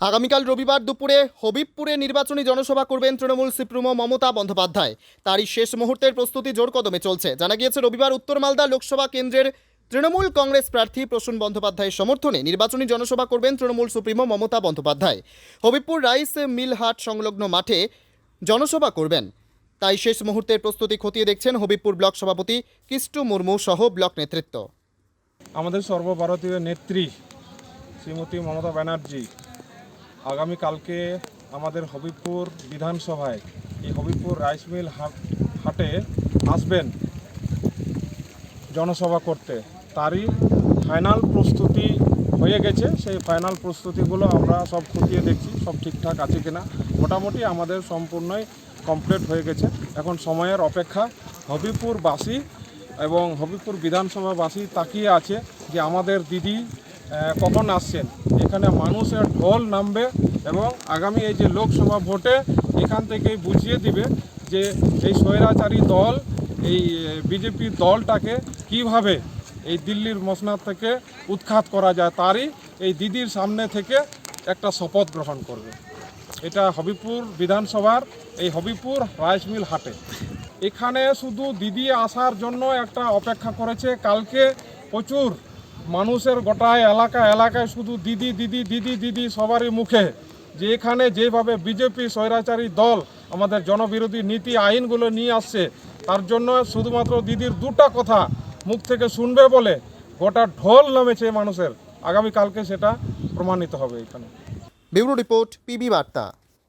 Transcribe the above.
আগামীকাল রবিবার দুপুরে হবিবপুরে নির্বাচনী জনসভা করবেন তৃণমূল সুপ্রিমো মমতা বন্দ্যোপাধ্যায়। তারই শেষ মুহূর্তের প্রস্তুতি জোর কদমে চলছে। জানা গিয়েছে রবিবার উত্তর মালদা লোকসভা কেন্দ্রের তৃণমূল কংগ্রেস প্রার্থী প্রসূন বন্দ্যোপাধ্যায়ের সমর্থনে নির্বাচনী জনসভা করবেন Trinamool supremo Mamata Bandyopadhyay. Habibpur rice mill হাট সংলগ্ন মাঠে জনসভা করবেন। তাই শেষ মুহূর্তের প্রস্তুতি খতিয়ে দেখছেন হবিবপুর ব্লক সভাপতি কিষ্টু মুর্মু সহ ব্লক নেতৃত্ব। আমাদের সর্বভারতীয় নেত্রী শ্রীমতী মমতা ব্যানার্জি আগামীকালকে আমাদের হবিবপুর বিধানসভায় এই হবিবপুর রাইস মিল হাটে আসবেন জনসভা করতে। তারই ফাইনাল প্রস্তুতি হয়ে গেছে। সেই ফাইনাল প্রস্তুতিগুলো আমরা সব খতিয়ে দেখছি, সব ঠিকঠাক আছে কিনা। মোটামুটি আমাদের সম্পূর্ণই কমপ্লিট হয়ে গেছে। এখন সময়ের অপেক্ষা। হবিবপুরবাসী এবং হবিবপুর বিধানসভাবাসী তাকিয়ে আছে যে আমাদের দিদি কখন আসছেন। এখানে মানুষের ঢল নামবে এবং আগামী এই যে লোকসভা ভোটে এখান থেকেই বুঝিয়ে দিবে যে এই স্বৈরাচারী দল, এই বিজেপি দলটাকে কিভাবে এই দিল্লির মসনদ থেকে উৎখাত করা যায়। তারই এই দিদির সামনে থেকে একটা শপথ গ্রহণ করবে। এটা হবিবপুর বিধানসভার এই হবিবপুর রাইস মিল হাটে। এখানে শুধু দিদি আসার জন্য একটা অপেক্ষা করেছে। কালকে প্রচুর মানুষের গোটায় এলাকায় শুধু দিদি দিদি দিদি দিদি সবারই মুখে, যে এখানে যেভাবে বিজেপি স্বৈরাচারী দল আমাদের জনবিরোধী নীতি আইনগুলো নিয়ে আসছে, তার জন্য শুধুমাত্র দিদির দুটো কথা মুখ থেকে শুনবে বলে গোটা ঢোল নামেছে মানুষের। আগামীকালকে সেটা প্রমাণিত হবে এখানে। ব্যুরো রিপোর্ট, পিবি বার্তা।